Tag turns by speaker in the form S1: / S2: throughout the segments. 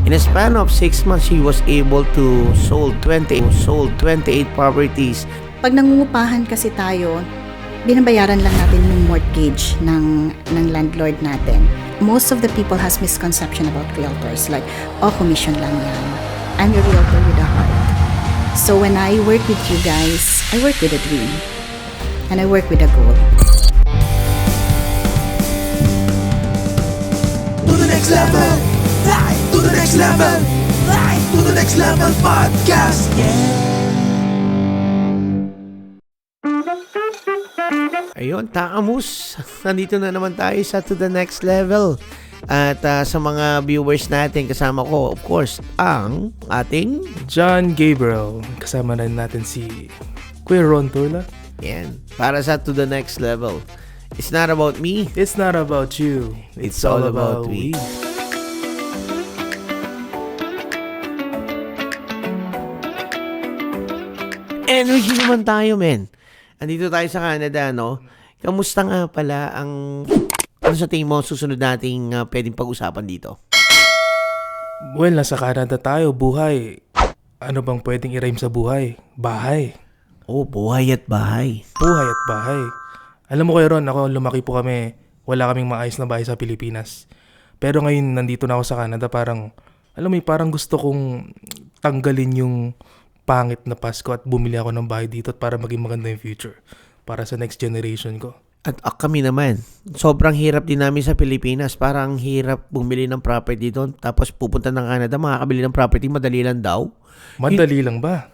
S1: In a span of 6 months, she was able to sold 28 properties.
S2: Pag nangungupahan kasi tayo, binabayaran lang natin yung mortgage ng landlord natin. Most of the people has misconception about realtors, like, commission lang yan. I'm a realtor with a heart. So when I work with you guys, I work with a dream. And I work with a goal.
S3: To the next level, live to the next level, live to the next level podcast.
S1: Ayun, takamus. Nandito na naman tayo sa To The Next Level. At sa mga viewers natin, kasama ko, of course, ang ating...
S4: John Gabriel. Kasama rin natin si Kuya Ron Turla.
S1: Yan, para sa To The Next Level. It's not about me.
S4: It's not about you.
S1: It's all about we. Energy naman tayo, men. Andito tayo sa Canada, no? Kamusta nga pala ang... Ano sa tingin mo susunod nating pwedeng pag-usapan dito?
S4: Well, nasa Canada tayo, buhay. Ano bang pwedeng i-rhyme sa buhay? Bahay.
S1: Oh, buhay at bahay.
S4: Buhay at bahay. Alam mo Kuya Ron, ako lumaki po kami, wala kaming maayos na bahay sa Pilipinas. Pero ngayon, nandito na ako sa Canada, parang, alam mo, parang gusto kong tanggalin yung pangit na Pasko at bumili ako ng bahay dito para maging maganda yung future para sa next generation ko.
S1: At kami naman, sobrang hirap din namin sa Pilipinas. Parang hirap bumili ng property doon. Tapos pupunta ng Canada, makakabili ng property, madali lang daw.
S4: Madali lang ba?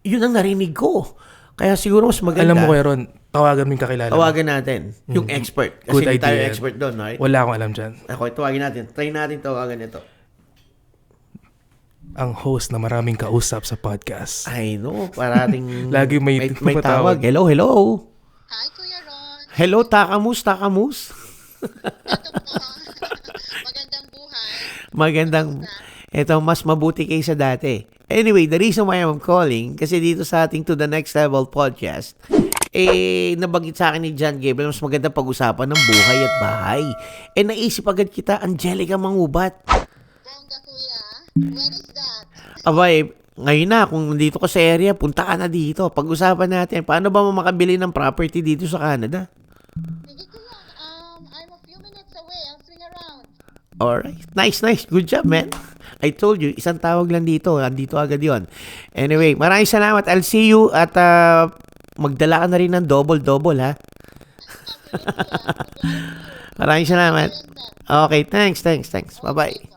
S1: Yun ang narinig ko. Kaya siguro mas maganda.
S4: Alam mo Kuya Ron, tawagan mo yung kakilala.
S1: Tawagan natin yung expert. Kasi
S4: Good
S1: hindi tayo
S4: idea.
S1: expert doon, right?
S4: Wala akong alam dyan.
S1: Ako, tawagin natin. Try natin tawagan ito.
S4: Ang host na maraming kausap sa podcast.
S1: I know, parating...
S4: Lagi may
S1: tawag. Hello.
S5: Hi, Kuya Ron.
S1: Hello, takamus.
S5: Ito po. Magandang buhay.
S1: Magandang... Ito, mas mabuti kaysa dati. Anyway, the reason why I'm calling, kasi dito sa ating To The Next Level podcast, nabanggit sa akin ni John Gabriel, mas maganda pag-usapan ng buhay at bahay. Naisip agad kita, Angelica Mangubat.
S5: Bongga, Kuya. Where is that?
S1: Abay, ngayon na, kung nandito ka sa area, punta ka na dito. Pag-usapan natin, paano ba makabili ng property dito sa Canada?
S5: Sige, Kuya. I'm a few minutes away. I'll swing around.
S1: Alright. Nice. Good job, man. I told you, isang tawag lang dito. Andito agad yon. Anyway, maraming salamat. I'll see you at magdala ka na rin ng double, ha? Maraming salamat. Okay, thanks. Bye-bye.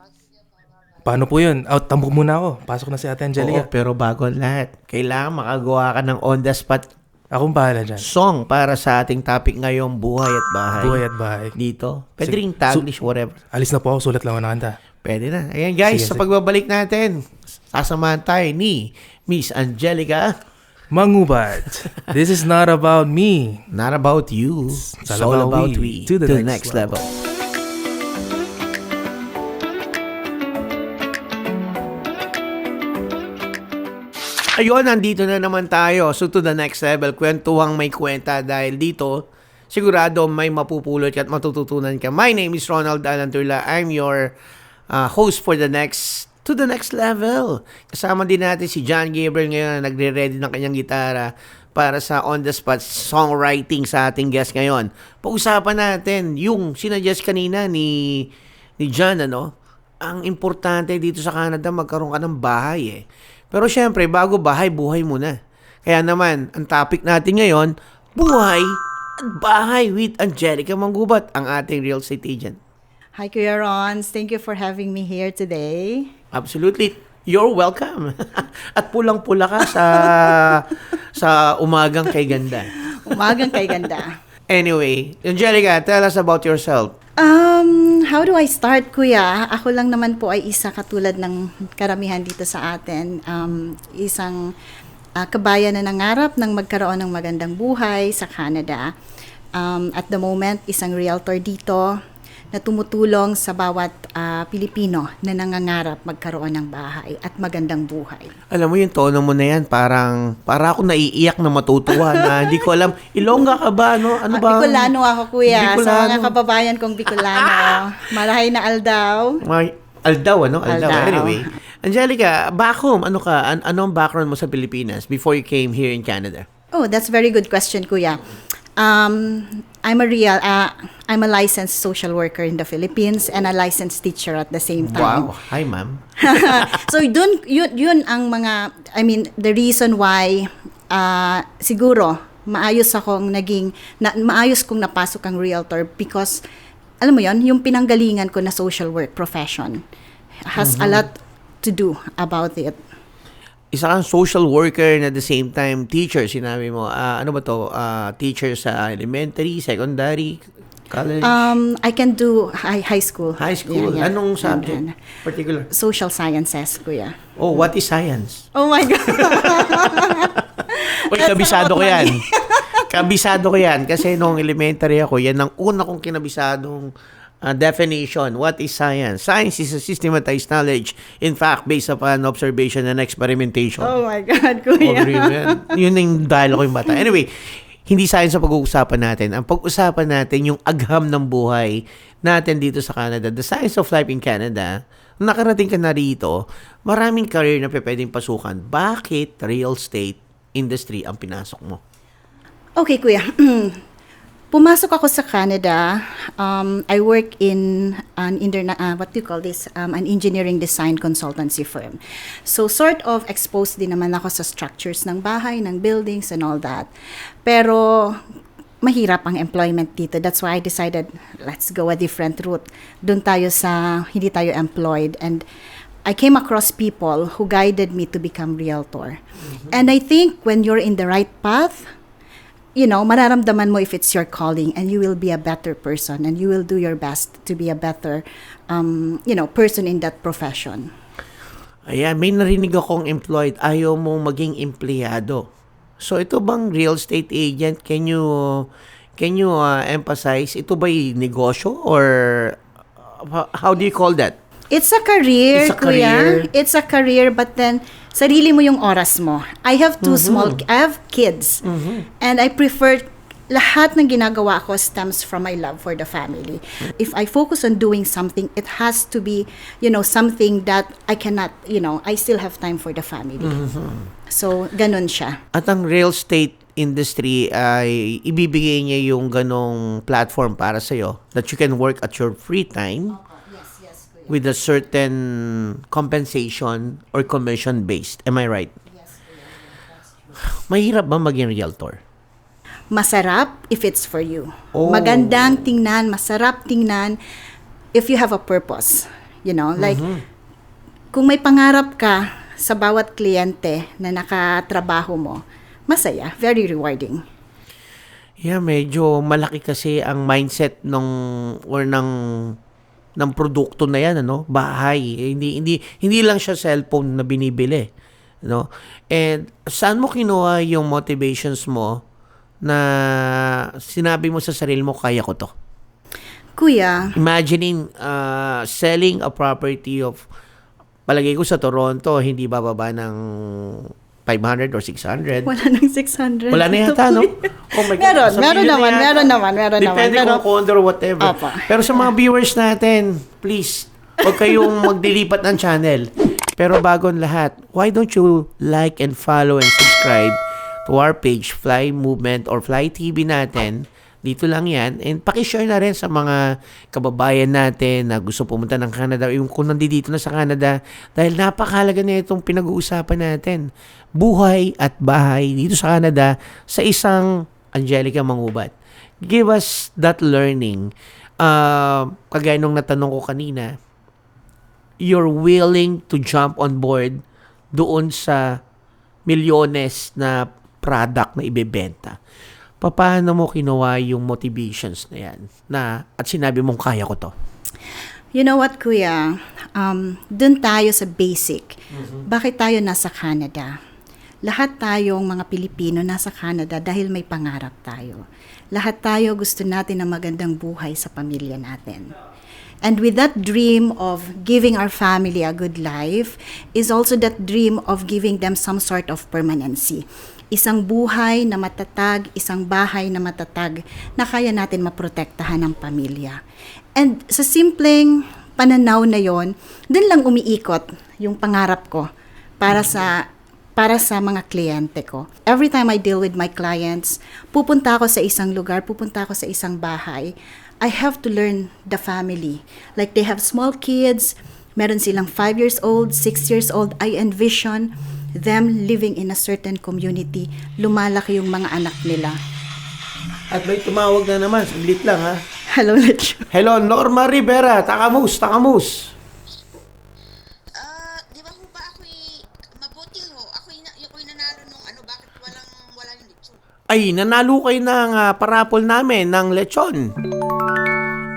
S4: Paano po yun? Tambok muna ako. Pasok na si Ate Angelica.
S1: Oo, pero bago ang lahat, kailangan makagawa ka ng on-the-spot
S4: Akong bahala dyan.
S1: song para sa ating topic ngayong buhay at bahay.
S4: Buhay at bahay.
S1: Dito. Pwede
S4: Sige.
S1: rin Taglish, whatever.
S4: Alis na po ako. Sulat lang ako ng kanta.
S1: Pwede na. Ayan guys,
S4: Sige,
S1: sa pagbabalik natin, sasamahan tayo ni Miss Angelica.
S4: Mangubat. This is not about me.
S1: Not about you. It's all about we. To the next level. Ayun, nandito na naman tayo. So to the next level, kwentuhang may kwenta dahil dito, sigurado may mapupulot ka at matututunan ka. My name is Ronald Alanturla. I'm your host for the next To The Next Level. Kasama din natin si John Gabriel ngayon na nagre-ready ng kanyang gitara para sa on-the-spot songwriting sa ating guest ngayon. Pag-usapan natin yung sinadjust kanina ni John, ano? Ang importante dito sa Canada, magkaroon ka ng bahay Pero syempre, bago bahay, buhay muna. Kaya naman, ang topic natin ngayon, buhay at bahay with Angelica Mangubat, ang ating real estate agent.
S2: Hi, Kuya Rons. Thank you for having me here today.
S1: Absolutely. You're welcome. At pulang-pula ka sa umagang kay ganda.
S2: Umagang kay ganda.
S1: Anyway, Angelica, tell us about yourself.
S2: How do I start, Kuya? Ako lang naman po ay isa katulad ng karamihan dito sa atin. Isang kabayan na nangarap ng magkaroon ng magandang buhay sa Canada. At the moment, isang realtor dito na tumutulong sa bawat Pilipino na nangangarap magkaroon ng bahay at magandang buhay.
S1: Alam mo yung tono mo na yan, para ako naiiyak na matutuwa na hindi ko alam. Ilongga ka ba? No? Ano ba?
S2: Bicolano ako, Kuya.
S1: Bicolano.
S2: Sa mga kababayan kong Bicolano. Marahay na aldaw.
S1: Aldao, ano? Aldao.
S2: Aldao.
S1: Anyway, Angelica, back home, ano ka? Anong background mo sa Pilipinas before you came here in Canada?
S2: Oh, that's a very good question, Kuya. I'm a licensed social worker in the Philippines and a licensed teacher at the same time.
S1: Wow. Hi, ma'am.
S2: So yun ang mga, I mean, the reason why siguro maayos kong napasok ang realtor because alam mo yon, yung pinanggalingan ko na social work profession has a lot to do about it.
S1: Isa kang social worker na at the same time teacher, sinabi mo. Ano ba to? Teacher sa elementary, secondary, college?
S2: I can do high school.
S1: High school.
S2: Yeah, yeah.
S1: Anong subject?
S2: And,
S1: Particular?
S2: social sciences, Kuya.
S1: Oh, what is science?
S2: Oh my God.
S1: Uy, kabisado ko yan. Kabisado ko yan. Kasi nung elementary ako, yan ang una kong kinabisadong definition. What is science? Science is a systematized knowledge. In fact, based upon observation and experimentation.
S2: Oh my God,
S1: Oh,
S2: Kuya.
S1: agree mo yan. Yun yung dialogue ko yung bata. Anyway, hindi science ang pag-uusapan natin. Ang pag-usapan natin yung agham ng buhay natin dito sa Canada. The science of life in Canada. Nung nakarating ka na rito, maraming career na pwedeng pasukan. Bakit real estate industry ang pinasok mo?
S2: Okay, Kuya. Pumasok ako sa Canada. I work in an what do you call this? An engineering design consultancy firm. So sort of exposed din naman ako sa structures ng bahay, ng buildings and all that. Pero mahirap ang employment dito. That's why I decided, let's go a different route. Doon tayo sa hindi tayo employed, and I came across people who guided me to become realtor. And I think when you're in the right path, you know, mararamdaman mo if it's your calling, and you will be a better person, and you will do your best to be a better, person in that profession.
S1: Ayan, may narinig akong employed. Ayaw mo maging empleyado. So, ito bang real estate agent? Can you emphasize? Ito ba'y negosyo or how do you call that?
S2: It's a career,
S1: It's a
S2: Kuya.
S1: career.
S2: It's a career, but then sarili mo yung oras mo. I have I have kids. And I prefer lahat ng ginagawa ko stems from my love for the family. If I focus on doing something, it has to be, something that I cannot, I still have time for the family. So, ganun siya.
S1: At ang real estate industry ay ibibigay niya yung ganong platform para sa'yo that you can work at your free time with a certain compensation or commission based. Am I right? Mahirap ba maging realtor?
S2: Masarap if it's for you.
S1: Oh.
S2: Magandang tingnan, masarap tingnan if you have a purpose. Like, kung may pangarap ka sa bawat kliyente na nakatrabaho mo, masaya, very rewarding.
S1: Yeah, medyo malaki kasi ang mindset ng produkto na yan, bahay. Hindi lang siya cellphone na binibili, And saan mo kinuha yung motivations mo na sinabi mo sa sarili mo, kaya ko to?
S2: Kuya,
S1: Imagining selling a property of, palagay ko sa Toronto, hindi bababa ng 500 or 600.
S2: wala nang 600.
S1: Wala na yata, no? Oh my God.
S2: Meron naman.
S1: Depende kung condo or whatever.
S2: Apa.
S1: Pero sa mga viewers natin, please, huwag kayong magdilipat ng channel. Pero bago ang lahat, why don't you like and follow and subscribe to our page, Fly Movement or Fly TV natin. Dito lang yan. And pakishare na rin sa mga kababayan natin na gusto pumunta ng Canada. Yung kung nandito na sa Canada. Dahil napakahalaga na itong pinag-uusapan natin. Buhay at bahay dito sa Canada sa isang Angelica Mangubat. Give us that learning. Kagaya nung natanong ko kanina, you're willing to jump on board doon sa milyones na product na ibebenta. Paano mo kinuha yung motivations na yan? At sinabi mong kaya ko to?
S2: You know what, Kuya? Dun tayo sa basic. Bakit tayo nasa Canada? Lahat tayong mga Pilipino nasa Canada dahil may pangarap tayo. Lahat tayo gusto natin ng magandang buhay sa pamilya natin. And with that dream of giving our family a good life is also that dream of giving them some sort of permanency. Isang buhay na matatag, isang bahay na matatag na kaya natin maprotektahan ng pamilya. And sa simpleng pananaw na yon, dun lang umiikot yung pangarap ko para sa mga kliyente ko. Every time I deal with my clients, pupunta ako sa isang lugar, pupunta ako sa isang bahay, I have to learn the family. Like they have small kids, meron silang 5 years old, 6 years old. I envision them living in a certain community. Lumalaki yung mga anak nila.
S1: At may tumawag na naman. Saglit lang, ha?
S2: Hello, Lecho.
S1: Hello, Norma Rivera. Takamus.
S5: Di ba ho ba ako'y mabuti ho? Ako'y nanalo nung ano, bakit wala yung lechon?
S1: Ay, nanalo kayo ng parapol namin ng lechon.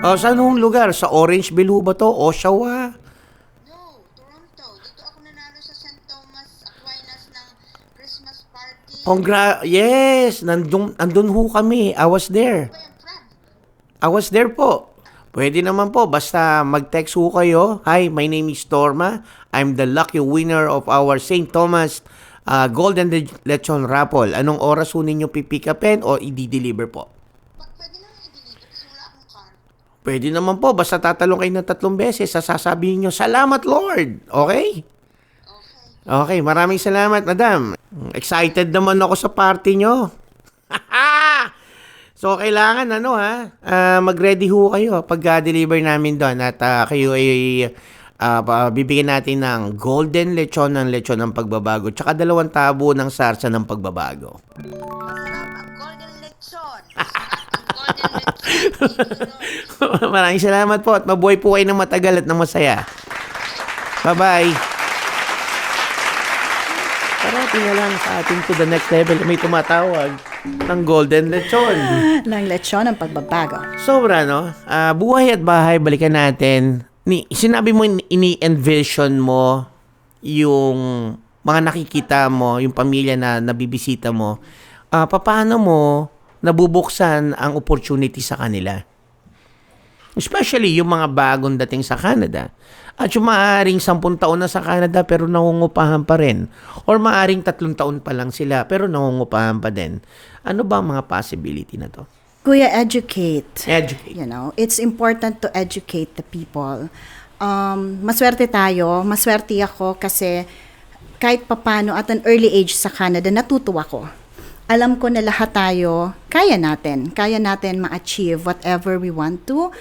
S1: Saan hong lugar? Sa Orangeville ho ba to? Oshawa?
S5: No, Toronto. Dito ako nanalo sa St. Thomas Aquinas ng Christmas party.
S1: Yes, nandun ho kami. I was there.
S5: Ba yan, Fran?
S1: I was there po. Pwede naman po, basta mag-text ho kayo. Hi, my name is Torma. I'm the lucky winner of our St. Thomas Golden Lechon Raffle. Anong oras ho ninyo pipick upin o i-deliver po?
S5: Pwede lang i-deliver kasi wala akong car.
S1: Pwede naman po, basta tatalong kayo ng 3 beses, sasabihin nyo, salamat Lord! Okay? Okay, maraming salamat, madam. Excited naman ako sa party nyo. So, kailangan, mag-ready ho kayo pag-deliver namin doon at kayo ay bibigyan natin ng golden lechon ng pagbabago tsaka 2 tabo ng sarsa ng pagbabago.
S5: Masarap ang golden lechon. Thank you, Lord.
S1: Maraming salamat po at mabuhay po kayo ng matagal at ng masaya. Bye-bye. Parating na lang sa ating to the next level. May tumatawag ng golden lechon.
S2: Ng lechon ang pagbabago.
S1: Sobra, no? Buhay at bahay, balikan natin. Sinabi mo, ini-envision mo yung mga nakikita mo, yung pamilya na nabibisita mo. Paano mo nabubuksan ang opportunity sa kanila? Especially yung mga bagong dating sa Canada. At yung maaaring 10 taon na sa Canada pero nangungupahan pa rin. Or maaaring 3 taon pa lang sila pero nangungupahan pa din. Ano ba ang mga possibility na to?
S2: Kuya, educate.
S1: Educate.
S2: You know, it's important to educate the people. Maswerte tayo. Maswerte ako kasi kahit papano at an early age sa Canada, natuto ako. Alam ko na lahat tayo, kaya natin ma-achieve whatever we want to.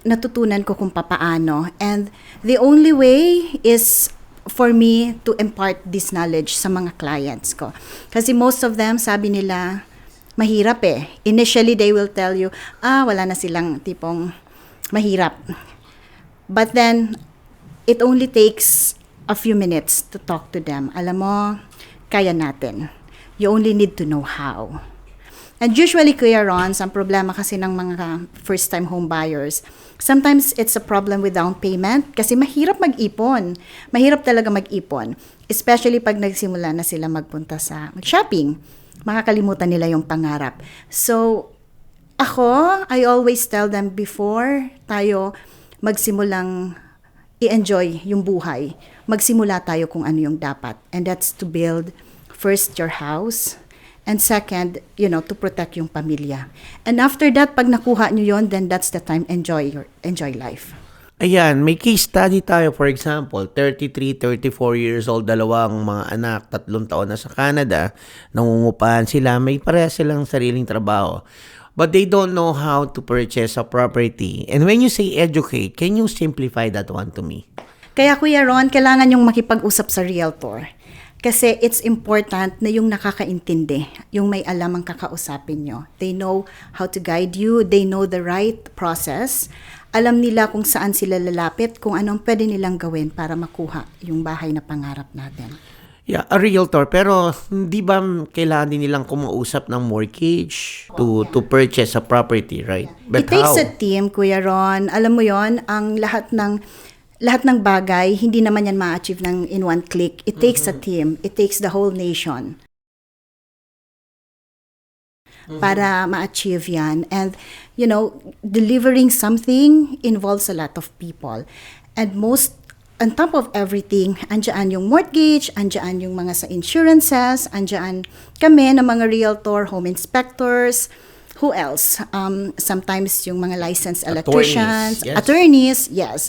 S2: Natutunan ko kung papaano. And the only way is for me to impart this knowledge sa mga clients ko. Kasi most of them, sabi nila, mahirap eh. Initially, they will tell you, wala na silang tipong mahirap. But then, it only takes a few minutes to talk to them. Alam mo, kaya natin. You only need to know how. And usually, Kuya Ron, ang problema kasi ng mga first-time home buyers, sometimes it's a problem with down payment kasi mahirap mag-ipon. Mahirap talaga mag-ipon. Especially pag nagsimula na sila magpunta sa mag-shopping. Makakalimutan nila yung pangarap. So, ako, I always tell them before tayo magsimulang i-enjoy yung buhay, magsimula tayo kung ano yung dapat. And that's to build first your house, and second, to protect yung pamilya. And after that, pag nakuha nyo yon, then that's the time enjoy life.
S1: Ayan, may case study tayo. For example, 33, 34 years old, 2 mga anak, 3 taon na sa Canada, nangungupahan sila, may pareha silang sariling trabaho. But they don't know how to purchase a property. And when you say educate, can you simplify that one to me?
S2: Kaya Kuya Ron, kailangan yung makipag-usap sa realtor. Kasi it's important na yung nakakaintindi, yung may alam ang kakausapin nyo. They know how to guide you, they know the right process. Alam nila kung saan sila lalapit, kung anong pwede nilang gawin para makuha yung bahay na pangarap natin.
S1: Yeah, a realtor. Pero hindi ba kailangan din nilang kumausap ng mortgage to purchase a property, right? But
S2: It takes
S1: how?
S2: a team, Kuya Ron. Alam mo yon, ang lahat ng bagay, hindi naman yan ma-achieve in one click. It takes a team. It takes the whole nation para ma-achieve yan. And, delivering something involves a lot of people. And on top of everything, andyan yung mortgage, andyan yung mga sa insurances, andyan kami na mga realtor, home inspectors, Who else? Sometimes yung mga licensed
S1: Attorneys,
S2: electricians,
S1: yes.
S2: attorneys, yes.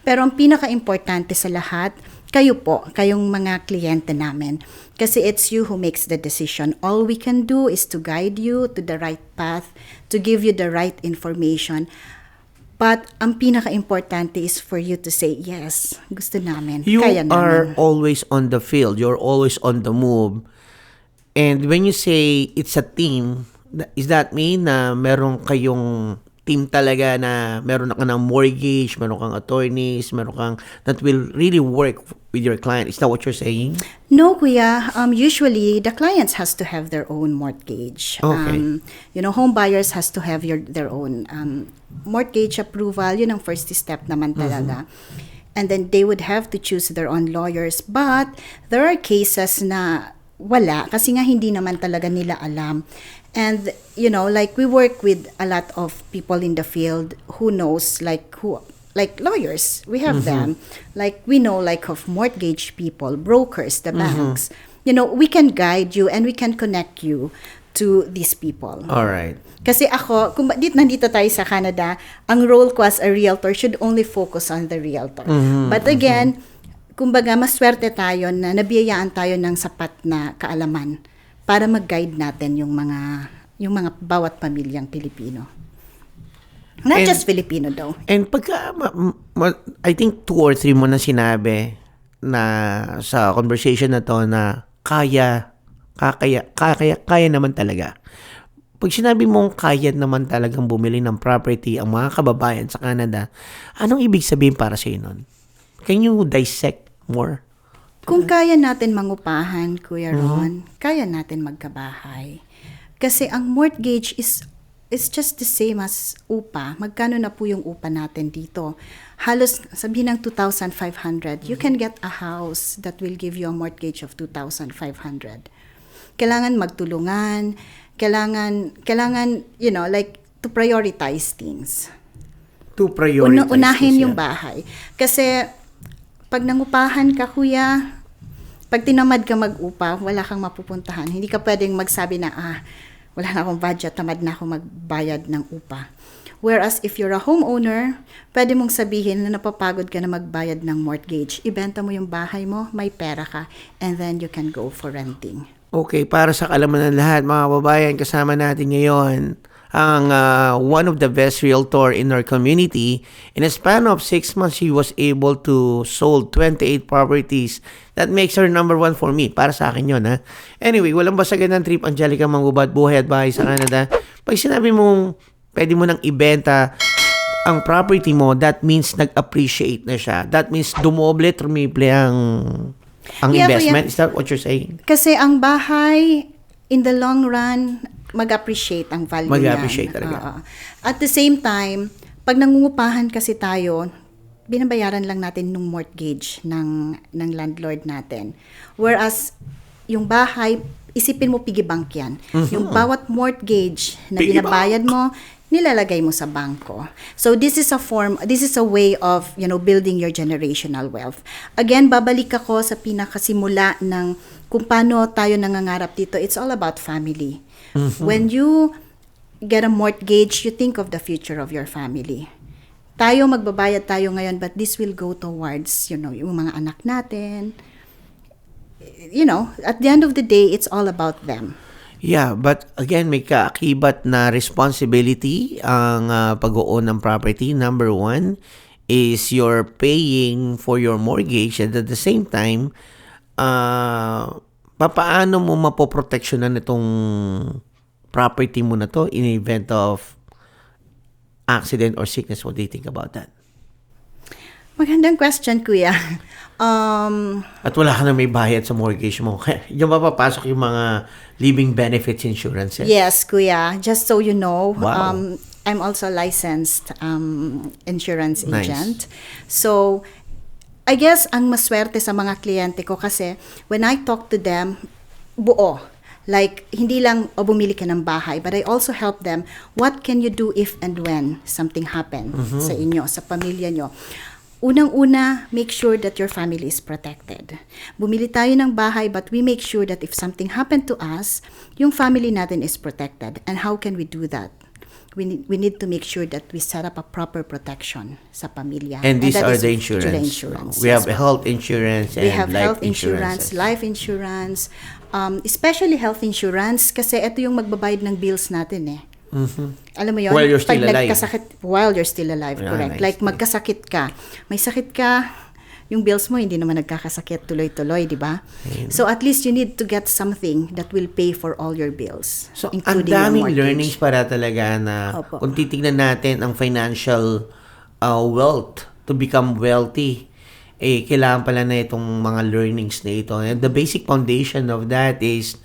S2: Pero ang pinaka-importante sa lahat, kayo po, kayong mga kliyente namin. Kasi it's you who makes the decision. All we can do is to guide you to the right path, to give you the right information. But ang pinaka-importante is for you to say, yes, gusto namin,
S1: You
S2: kaya
S1: are
S2: namin.
S1: always on the field. You're always on the move. And when you say it's a team, is that mean na meron kayong team talaga na meron ka ng mortgage, meron kang attorneys, meron kang that will really work with your client? Is that what you're saying?
S2: No, kuya. Usually, the clients has to have their own mortgage.
S1: Okay.
S2: Home buyers has to have their own mortgage approval. Yun ang first step naman talaga. And then they would have to choose their own lawyers. But there are cases na wala kasi nga hindi naman talaga nila alam. And, like we work with a lot of people in the field who knows, like lawyers, we have them. Like we know of mortgage people, brokers, the banks. We can guide you and we can connect you to these people.
S1: All right.
S2: Kasi ako, kung nandito tayo sa Canada, ang role ko as a realtor should only focus on the realtor. But again, kumbaga maswerte tayo na nabiyayaan tayo ng sapat na kaalaman para mag-guide natin yung mga bawat pamilyang Pilipino. Not
S1: And-
S2: just Filipino though.
S1: And pagka, I think 2 or 3 mo na sinabi na sa conversation na to na kaya naman talaga. Pag sinabi mong kaya naman talagang bumili ng property ang mga kababayan sa Canada, anong ibig sabihin para sa nun? Can you dissect more?
S2: Kung kaya natin mangupahan, Kuya Ron, kaya natin magkabahay. Kasi ang mortgage is just the same as upa. Magkano na po yung upa natin dito? Halos sabihin ng 2,500. You can get a house that will give you a mortgage of 2,500. Kailangan magtulungan, kailangan to prioritize things.
S1: To prioritize.
S2: Unahin
S1: this,
S2: yung bahay. Kasi pag nangupahan ka, kuya, pag tinamad ka mag-upa, wala kang mapupuntahan. Hindi ka pwedeng magsabi na, wala na akong budget, tamad na akong magbayad ng upa. Whereas if you're a homeowner, pwede mong sabihin na napapagod ka na magbayad ng mortgage. Ibenta mo yung bahay mo, may pera ka, and then you can go for renting.
S1: Okay, para sa kaalaman ng lahat, mga babayan, kasama natin ngayon ang one of the best realtor in our community. In a span of 6 months, she was able to sold 28 properties. That makes her number 1 for me. Para sa akin yun, ha? Anyway, walang basagan ng trip, Angelica Mangubad, buhay at bahay sa Canada. Pag sinabi mong pwede mo nang ibenta ang property mo, that means nag-appreciate na siya. That means dumoble, trumiple ang
S2: Yeah,
S1: investment.
S2: kuya.
S1: Is that what you're saying?
S2: Kasi ang bahay, in the long run, mag-appreciate ang value
S1: Mag-appreciate
S2: niyan.
S1: talaga.
S2: Oo. At the same time, pag nangungupahan kasi tayo, binabayaran lang natin ng mortgage ng landlord natin. Whereas, yung bahay, isipin mo piggy bank yan. Yung bawat mortgage na
S1: Piggy
S2: binabayad mo, nilalagay mo sa bangko. So this is a way of, building your generational wealth. Again, babalik ako sa pinakasimula ng kung paano tayo nangangarap dito. It's all about family. When you get a mortgage, you think of the future of your family. Tayo, magbabayad tayo ngayon, but this will go towards, yung mga anak natin. At the end of the day, it's all about them.
S1: Yeah, but again, may kaakibat na responsibility ang pag-own ng property. Number 1 is you're paying for your mortgage and at the same time, papaano mo mapoproteksyonan itong property mo na to in the event of accident or sickness? What do you think about that?
S2: Magandang question, Kuya.
S1: At wala ka na may bayad sa mortgage mo. Diyan ba papasok yung mga living benefits insurances?
S2: Yes, Kuya. Just so you know,
S1: Wow.
S2: I'm also a licensed insurance
S1: Nice.
S2: agent. So, I guess ang maswerte sa mga kliyente ko kasi when I talk to them, buo. Like, hindi lang bumili ka ng bahay, but I also help them, what can you do if and when something happens sa inyo, sa pamilya nyo? Unang-una, make sure that your family is protected. Bumili tayo ng bahay, but we make sure that if something happened to us, yung family natin is protected. And how can we do that? we need to make sure that we set up a proper protection sa pamilya.
S1: And these
S2: that
S1: are
S2: is
S1: the insurance.
S2: insurance.
S1: We have
S2: Yes.
S1: health insurance and
S2: We have
S1: life
S2: health insurance,
S1: insurances.
S2: life insurance, especially health insurance kasi ito yung magbabayad ng bills natin eh. Alam mo yun?
S1: While you're still
S2: Pag
S1: alive.
S2: while you're still alive,
S1: Yeah,
S2: correct.
S1: nice.
S2: Like magkasakit ka, may sakit ka, yung bills mo hindi naman nagkakasakit tuloy-tuloy, di ba? So at least you need to get something that will pay for all your bills,
S1: So, ang
S2: including your
S1: daming
S2: mortgage.
S1: learnings para talaga na
S2: Opo.
S1: kung titignan natin ang financial wealth to become wealthy, kailangan pala na itong mga learnings na ito. And the basic foundation of that is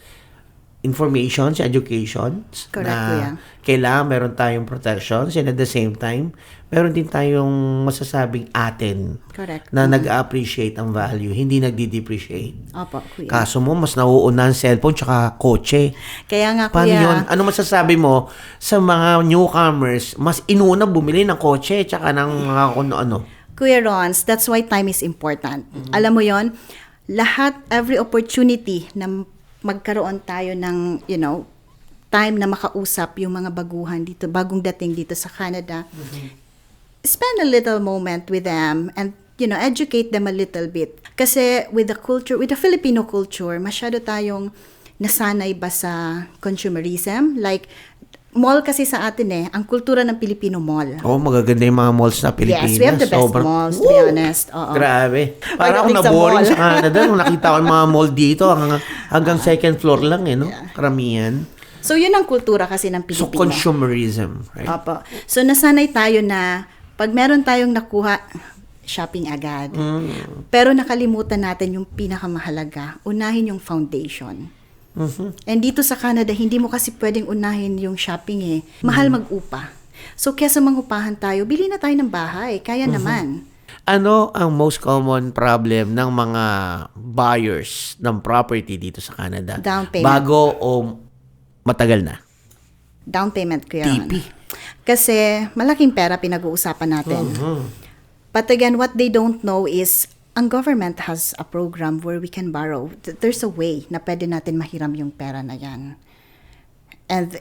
S1: informations, educations.
S2: Correct,
S1: na
S2: kuya.
S1: kailangan meron tayong protections and at the same time, meron din tayong masasabing atin
S2: Correct.
S1: na nag-appreciate ang value, hindi nagdi-depreciate.
S2: Opo, kuya.
S1: Kaso mo, mas nauuna ang cellphone tsaka kotse.
S2: Kaya nga,
S1: Paano
S2: kuya,
S1: yun? Ano masasabi mo sa mga newcomers, mas inuna bumili ng kotse tsaka ng mga kung ano?
S2: Kuya Rons, that's why time is important. Alam mo yon, every opportunity na magkaroon tayo ng, time na makausap yung mga baguhan dito, bagong dating dito sa Canada, spend a little moment with them and, educate them a little bit. Kasi with the Filipino culture, masyado tayong nasanay ba sa consumerism? Like, mall kasi sa atin ang kultura ng Pilipino mall.
S1: Oh, magaganda yung mga malls na Pilipinas.
S2: Yes, we have the best malls, to be honest. Oo.
S1: Grabe. Parang ako
S2: Pagdating sa
S1: naboring
S2: mall.
S1: sa Canada nung nakita ko yung mga mall dito hanggang second floor lang no? Karamihan.
S2: So, yun ang kultura kasi ng
S1: So,
S2: Pilipino.
S1: consumerism, right?
S2: Opo. So, nasanay tayo na pag meron tayong nakuha, shopping agad. Pero nakalimutan natin yung pinakamahalaga. Unahin yung foundation. And dito sa Canada, hindi mo kasi pwedeng unahin yung shopping Mahal mag-upa. So, kesa mangupahan tayo, bili na tayo ng bahay. Kaya naman.
S1: Ano ang most common problem ng mga buyers ng property dito sa Canada?
S2: Down payment.
S1: Bago o matagal na?
S2: Down payment ko yun.
S1: TP.
S2: Kasi malaking pera pinag-uusapan natin. But again, what they don't know is ang government has a program where we can borrow. There's a way na pwede natin mahiram yung pera na yan. And,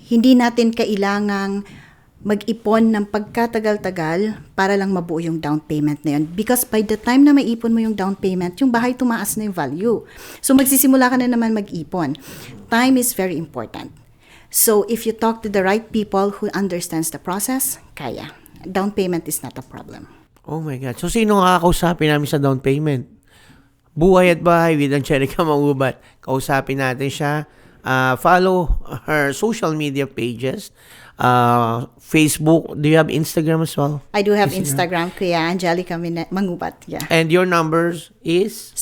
S2: hindi natin kailangang mag-ipon ng pagkatagal-tagal para lang mabuo yung down payment na yun. Because by the time na maipon mo yung down payment, yung bahay tumaas na yung value. So, magsisimula ka na naman mag-ipon. Time is very important. So, if you talk to the right people who understands the process, kaya. Down payment is not a problem.
S1: Oh my God. So, sino nga kausapin namin sa down payment? Buhay at Bahay with Angelica Mangubat. Kausapin natin siya. Follow her social media pages. Facebook. Do you have Instagram as well?
S2: I do have Instagram, Kuya Angelica Mangubat. Yeah.
S1: And your numbers is?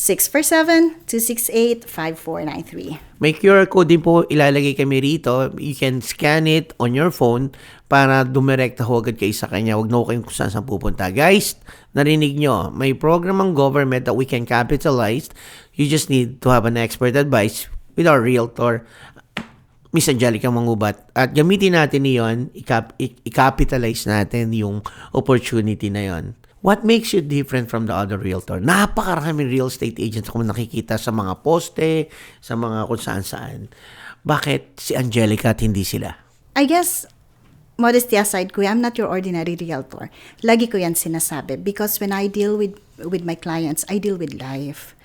S2: 647-268-5493.
S1: May QR code din po ilalagay kami rito. You can scan it on your phone para dumirekta ho agad kayo sa kanya. Huwag na ho kayong kung saan pupunta. Guys, narinig nyo, may program ang government that we can capitalize. You just need to have an expert advice with our realtor, Miss Angelica Mangubat. At gamitin natin iyon, i-capitalize natin yung opportunity na yon. What makes you different from the other realtor? Napakaraming real estate agents kung nakikita sa mga poste, sa mga kung saan-saan. Bakit si Angelica at hindi sila?
S2: I guess, modesty aside, Kuya, I'm not your ordinary realtor. Lagi ko yan sinasabi because when I deal with my clients, I deal with life.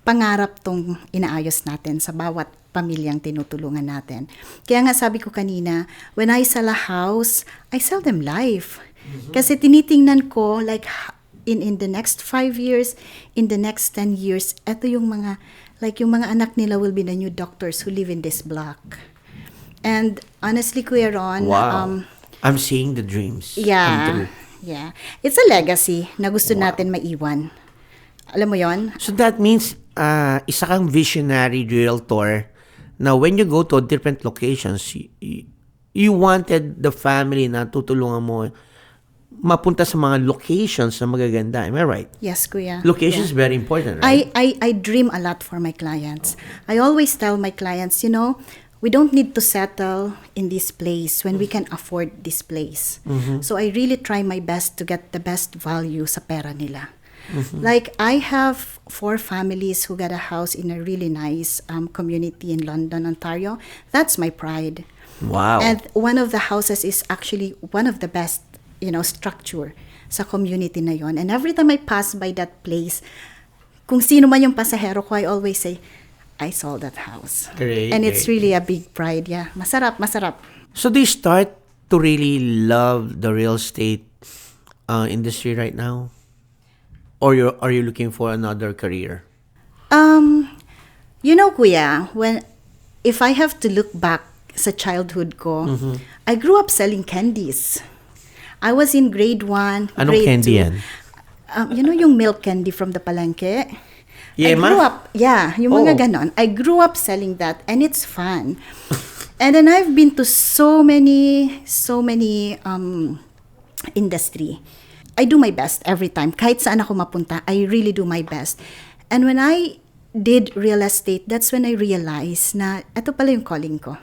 S2: Pangarap tong inaayos natin sa bawat pamilyang tinutulungan natin. Kaya nga sabi ko kanina, when I sell a house, I sell them life. Kasi tinitingnan ko, like, in the next 5 years, in the next 10 years, eto yung mga, yung mga anak nila will be the new doctors who live in this block. And honestly, Kuya Ron,
S1: Wow. I'm seeing the dreams come
S2: yeah,
S1: true.
S2: yeah. It's a legacy na gusto natin maiwan. Alam mo yon?
S1: So that means, isa kang visionary realtor na when you go to different locations, you wanted the family na tutulungan mo mapunta sa mga locations na magaganda. Am I right?
S2: Yes, Kuya.
S1: Location is
S2: Yeah.
S1: very important, right?
S2: I dream a lot for my clients. I always tell my clients, we don't need to settle in this place when we can afford this place. So I really try my best to get the best value sa pera nila. Like, I have 4 families who got a house in a really nice community in London, Ontario. That's my pride.
S1: Wow.
S2: And one of the houses is actually one of the best, structure sa community na yon. And every time I pass by that place, kung sino man yung pasahero ko, I always say, I saw that house.
S1: Great,
S2: And it's
S1: great.
S2: really a big pride. Yeah, masarap, masarap.
S1: So do you start to really love the real estate industry right now? Or are you looking for another career?
S2: Kuya, if I have to look back sa childhood ko, I grew up selling candies. I was in grade 1,
S1: Anong
S2: grade
S1: candy
S2: 2.
S1: yan?
S2: Yung milk candy from the palengke? I
S1: Yema?
S2: grew up, yung mga
S1: Oh.
S2: ganon. I grew up selling that and it's fun. And then I've been to so many industry. I do my best every time. Kahit saan ako mapunta, I really do my best. And when I did real estate, that's when I realized na ito pala yung calling ko.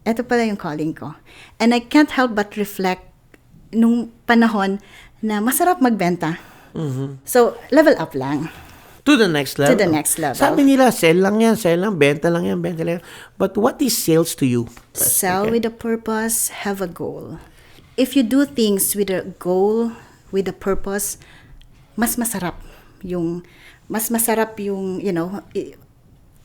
S2: Ito pala yung calling ko. And I can't help but reflect nung panahon na masarap magbenta. So, level up lang.
S1: To the next level.
S2: To the next level.
S1: Sabi nila, sell lang yan, benta lang yan, benta lang yan. But what is sales to you?
S2: Sell with a purpose, have a goal. If you do things with a goal, with a purpose, mas masarap yung,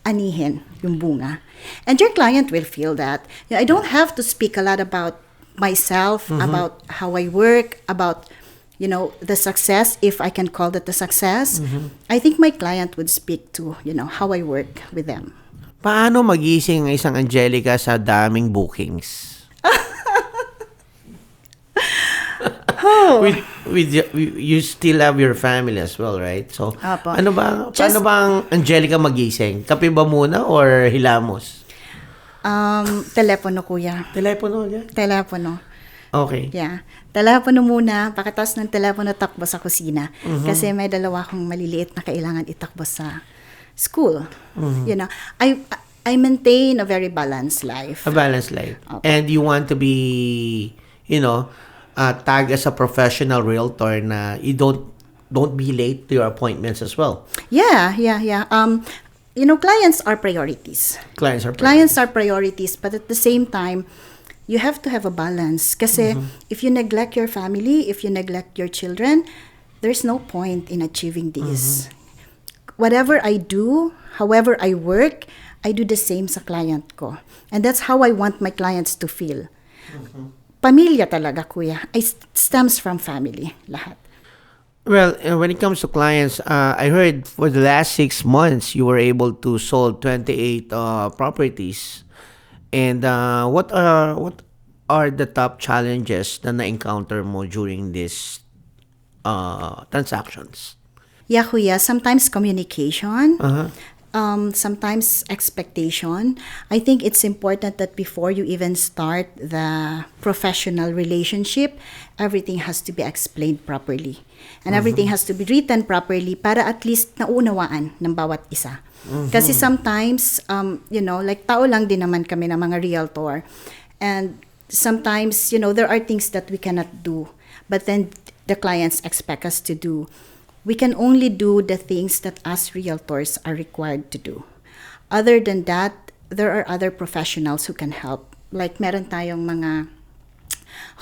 S2: anihin, yung bunga. And your client will feel that. I don't have to speak a lot about myself, about how I work, about, the success, if I can call that a success. I think my client would speak to, how I work with them.
S1: Paano magising ang isang Angelica sa daming bookings? You still have your family as well, right? So,
S2: Apo.
S1: paano
S2: Just-
S1: ba ang Angelica magising? Kape ba muna or hilamos?
S2: Telepono, kuya.
S1: Telepono agad?
S2: Telepono.
S1: Okay.
S2: Yeah. Telepono muna. Pagkatapos ng telepono, takbo sa kusina. Kasi may dalawa akong maliliit na kailangan itakbo sa school. I maintain a very balanced life.
S1: A balanced life.
S2: Okay.
S1: And you want to be, tag as a professional realtor na you don't be late to your appointments as well.
S2: Yeah. Clients are priorities.
S1: Clients are
S2: Clients are priorities, but at the same time, you have to have a balance. Kasi if you neglect your family, if you neglect your children, there's no point in achieving this. Whatever I do, however I work, I do the same sa client ko. And that's how I want my clients to feel. Pamilya talaga, kuya. It stems from family, lahat.
S1: Well, when it comes to clients, I heard for the last 6 months, you were able to sold 28 properties. And what are the top challenges na na-encounter mo during these transactions?
S2: Yeah, kuya. Sometimes communication.
S1: Uh-huh.
S2: Sometimes expectation. I think it's important that before you even start the professional relationship, everything has to be explained properly. And everything has to be written properly para at least naunawaan ng bawat isa. Kasi sometimes, like tao lang din naman kami na mga realtor. And sometimes, there are things that we cannot do. But then the clients expect us to do. We can only do the things that us realtors are required to do. Other than that, there are other professionals who can help. Like meron tayong mga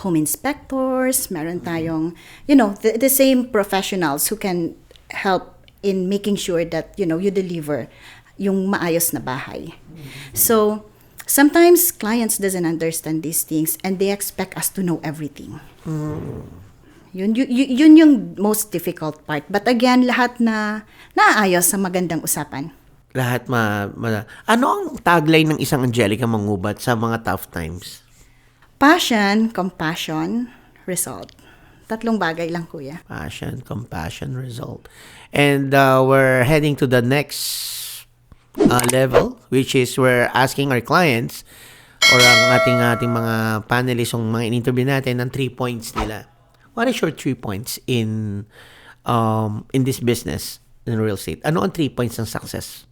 S2: home inspectors, meron tayong, the same professionals who can help in making sure that, you deliver yung maayos na bahay. So, sometimes clients doesn't understand these things and they expect us to know everything. Yun yung most difficult part. But again, lahat na naayos sa magandang usapan.
S1: Lahat ano ang tagline ng isang Angelica Mangubat sa mga tough times?
S2: Passion, compassion, result. Tatlong bagay lang, kuya.
S1: Passion, compassion, result. And we're heading to the next level, which is we're asking our clients or ang ating mga panelists, yung mga in-interview natin, ng 3 points nila. What is your 3 points in this business, in real estate? Ano ang 3 points ng success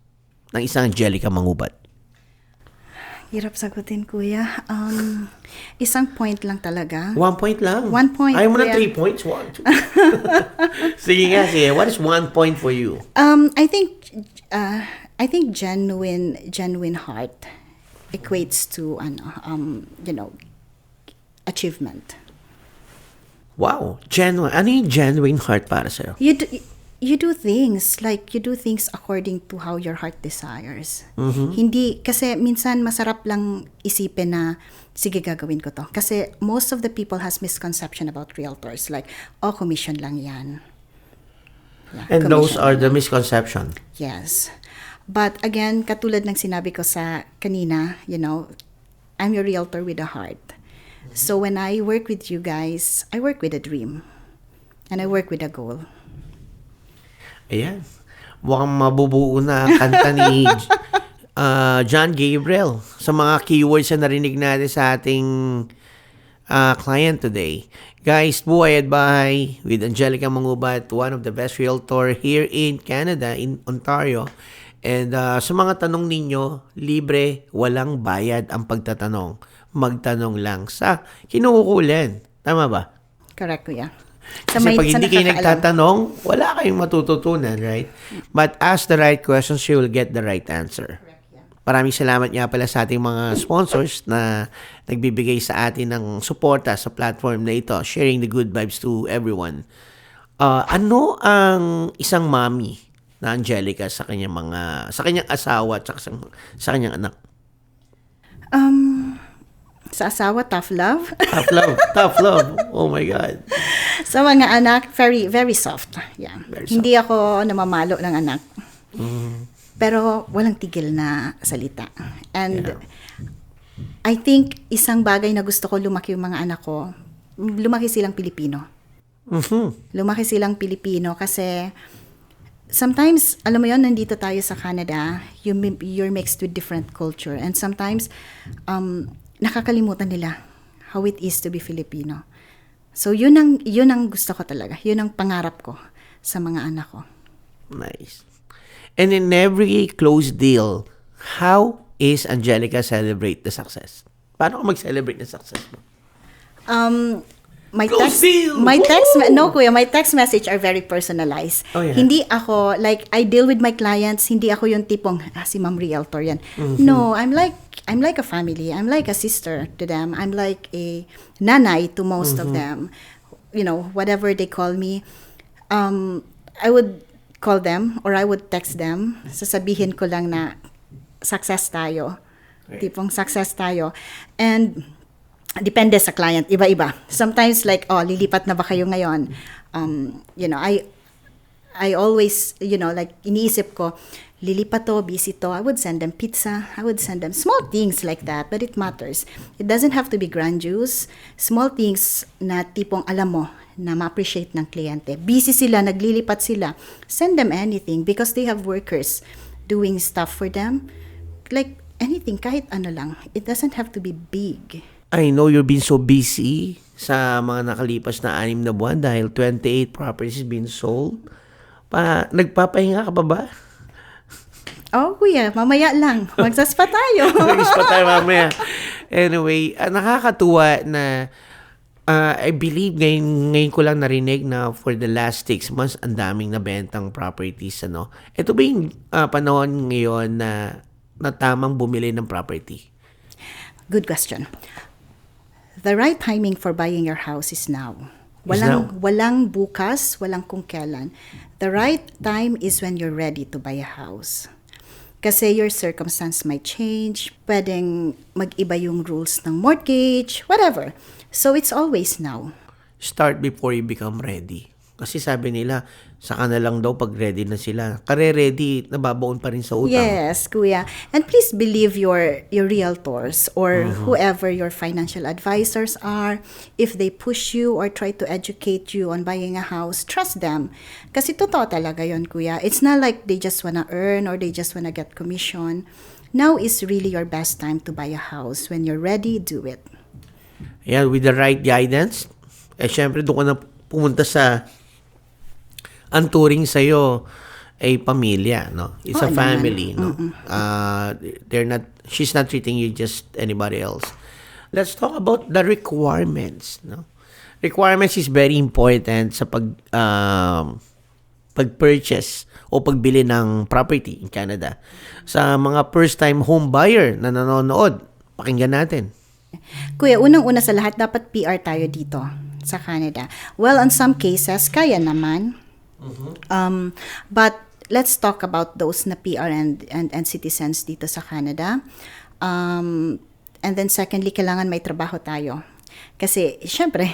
S1: ng isang Angelica Mangubat?
S2: Hirap sagutin, kuya. Isang point lang talaga.
S1: 1 point lang.
S2: 1 point,
S1: Ayaw mo na
S2: kuya.
S1: 3 points? 1, 2. Sige. What is 1 point for you?
S2: I think genuine heart. equates to achievement.
S1: Wow, genuine. Ano yung genuine heart para sa'yo?
S2: You do things according to how your heart desires. Hindi kasi minsan masarap lang isipin na sige gagawin ko to. Kasi most of the people has misconception about realtors like commission lang 'yan. Yeah,
S1: And those
S2: commission
S1: are
S2: lang
S1: the
S2: yan.
S1: misconception.
S2: Yes. But again, katulad ng sinabi ko sa kanina, I'm your realtor with a heart. So when I work with you guys, I work with a dream. And I work with a goal.
S1: Ayan. Mukhang mabubuo na kanta ni John Gabriel sa mga keywords na narinig natin sa ating client today. Guys, Buhay at Bahay with Angelica Mangubat, one of the best realtor here in Canada, in Ontario. And sa mga tanong ninyo, libre, walang bayad ang pagtatanong. Magtanong lang sa kinukulan. Tama ba?
S2: Correct, kuya.
S1: Kasi pag hindi kayo nagtatanong, wala kayong matututunan, right? But ask the right questions, you will get the right answer. Maraming salamat nga pala sa ating mga sponsors na nagbibigay sa atin ng suporta sa platform na ito, sharing the good vibes to everyone. Ano ang isang mommy na Angelica sa kanyang asawa at sa kanyang anak?
S2: Sa asawa, tough love.
S1: Tough love. Oh my God.
S2: Sa mga anak, very, very soft. Yeah.
S1: Very
S2: Hindi ako namamalo ng anak. Pero walang tigil na salita. And I think isang bagay na gusto ko lumaki yung mga anak ko, lumaki silang Pilipino. Lumaki silang Pilipino kasi sometimes, alam mo yon, nandito tayo sa Canada, you're mixed with different culture. And sometimes, nakakalimutan nila how it is to be Filipino. So, yun ang gusto ko talaga. Yun ang pangarap ko sa mga anak ko.
S1: Nice. And in every closed deal, how is Angelica celebrate the success? Paano ka mag-celebrate the success mo?
S2: My
S1: Close deal!
S2: my text message are very personalized.
S1: Oh, yeah.
S2: Hindi ako, like, I deal with my clients, hindi ako yung tipong, si Ma'am Realtor yan. No, I'm like a family. I'm like a sister to them. I'm like a nanay to most of them. Whatever they call me, I would call them or I would text them. Sasabihin ko lang na success tayo.
S1: Right.
S2: Tipong success tayo. And depende sa client, iba-iba. Sometimes like, lilipat na ba kayo ngayon? I always, like, iniisip ko, lilipat to, busy to. I would send them pizza. I would send them small things like that, but it matters. It doesn't have to be grandiose. Small things na tipong alam mo na ma-appreciate ng kliyente. Busy sila, naglilipat sila. Send them anything because they have workers doing stuff for them. Like, anything, kahit ano lang. It doesn't have to be big.
S1: I know you've been so busy sa mga nakalipas na 6 na buwan dahil 28 properties been sold. Nagpapahinga ka pa ba?
S2: Kuya, mamaya lang. Magsaspa tayo.
S1: Mag-is pa tayo mamaya. Anyway, nakakatuwa na I believe ngayon ko lang narinig na for the last 6 months ang daming nabentang properties. Ito ba yung panahon ngayon na tamang bumili ng property?
S2: Good question. The right timing for buying your house is now.
S1: now?
S2: Walang bukas, walang kung kailan. The right time is when you're ready to buy a house. Kasi your circumstance might change, pwedeng mag-iba yung rules ng mortgage, whatever. So it's always now.
S1: Start before you become ready. Kasi sabi nila, saka na lang daw pag ready na sila. Kare-ready, nababaon pa rin sa utang.
S2: Yes, kuya. And please believe your realtors or whoever your financial advisors are. If they push you or try to educate you on buying a house, trust them. Kasi totoo talaga yon, kuya. It's not like they just wanna earn or they just wanna get commission. Now is really your best time to buy a house. When you're ready, do it.
S1: Ayan, with the right guidance, syempre doon ka na pumunta sa ang turing sa'yo ay pamilya, no? It's a family, no? She's not treating you just anybody else. Let's talk about the requirements, no? Requirements is very important sa pag-purchase o pagbili ng property in Canada. Sa mga first-time home buyer na nanonood, pakinggan natin.
S2: Kuya, unang-una sa lahat, dapat PR tayo dito sa Canada. Well, on some cases, kaya naman. But let's talk about those na PR and citizens dito sa Canada. And then secondly, kailangan may trabaho tayo. Kasi, syempre,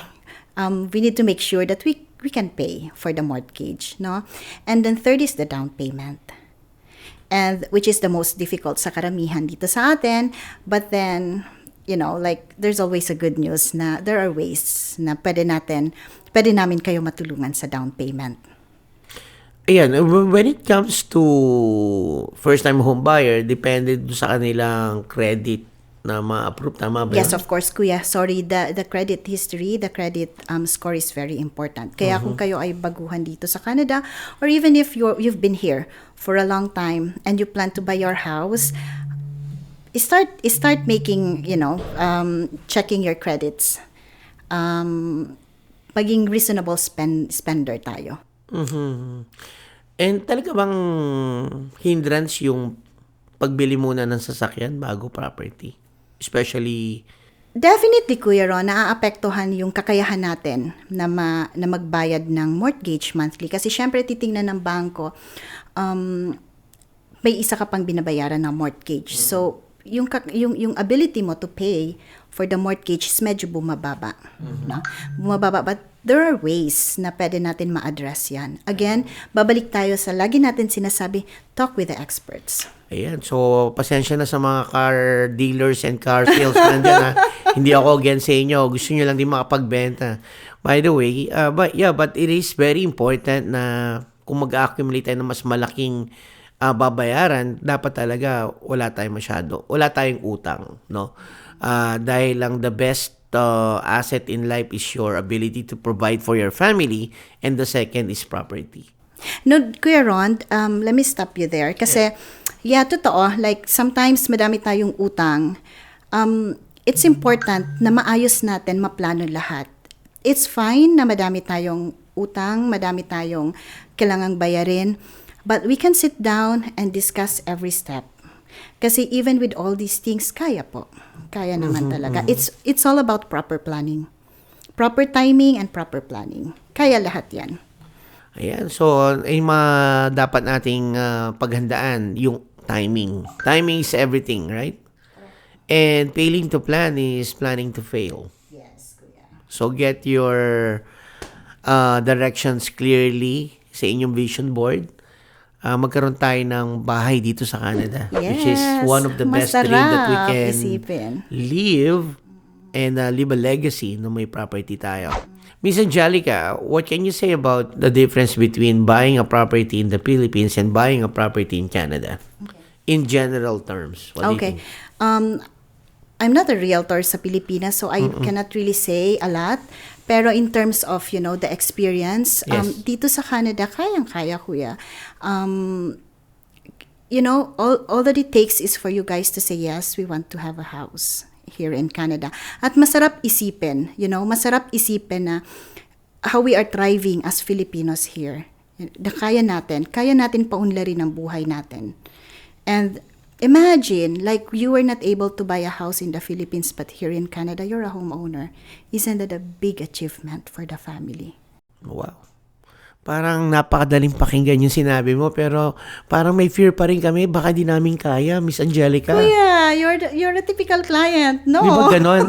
S2: we need to make sure that we can pay for the mortgage, no? And then third is the down payment. And which is the most difficult sa karamihan dito sa atin. But then, like, there's always a good news na there are ways na pwede namin kayo matulungan sa down payment.
S1: Ayan, when it comes to first-time home buyer, depende sa kanilang credit na ma-approve. Tama ba
S2: Yes,
S1: yun?
S2: of course, kuya. Sorry, the credit history, the credit score is very important. Kaya kung kayo ay baguhan dito sa Canada, or even if you've been here for a long time and you plan to buy your house, start making, checking your credits. Maging reasonable spender tayo.
S1: And talaga bang hindrance yung pagbili muna ng sasakyan bago property? Especially,
S2: Definitely, Kuya Ron, naaapektuhan yung kakayahan natin na magbayad ng mortgage monthly. Kasi syempre, titingnan ng bangko, may isa ka pang binabayaran ng mortgage. So, yung ability mo to pay for the mortgage is medyo bumababa. No? Bumababa, but there are ways na pwede natin ma-address yan. Again, babalik tayo sa lagi natin sinasabi, talk with the experts.
S1: ayan. So, pasensya na sa mga car dealers and car salesmen dyan, ha. Hindi ako against sa inyo. Gusto nyo lang din makapagbenta. By the way, but it is very important na kung mag-accumulate tayo ng mas malaking babayaran, dapat talaga wala tayong utang, no? Dahil lang the best asset in life is your ability to provide for your family, and the second is property.
S2: No, Kuya Ron, let me stop you there. Kasi, totoo. Like, sometimes madami tayong utang. It's important na maayos natin, maplano lahat. It's fine na madami tayong utang, madami tayong kailangang bayarin. But we can sit down and discuss every step. Kasi even with all these things, kaya po. Kaya naman talaga. It's all about proper planning. Proper timing and proper planning. Kaya lahat yan.
S1: Ayan, so dapat nating paghandaan yung timing. Timing is everything, right? And failing to plan is planning to fail.
S2: Yes, Kuya.
S1: So get your directions clearly sa inyong vision board. Magkaroon tayo ng bahay dito sa Canada, which is one of the best dream that we
S2: Masarap
S1: can
S2: isipin.
S1: live and leave a legacy no may property tayo. Miss Angelica, what can you say about the difference between buying a property in the Philippines and buying a property in Canada? In general terms, what do you think?
S2: I'm not a realtor sa Pilipinas, so I cannot really say a lot. Pero in terms of, the experience,
S1: Yes.
S2: dito sa Canada, kayang-kaya, Kuya. All that it takes is for you guys to say, yes, we want to have a house here in Canada. At masarap isipin, masarap isipin na how we are thriving as Filipinos here. Na kaya natin paunlarin ang buhay natin. And imagine, like, you were not able to buy a house in the Philippines, but here in Canada, you're a homeowner. Isn't that a big achievement for the family?
S1: Wow. Parang napakadaling pakinggan yung sinabi mo, pero parang may fear pa rin kami. Baka di namin kaya, Miss Angelica.
S2: Kuya, you're a typical client, no?
S1: Di ba ganon?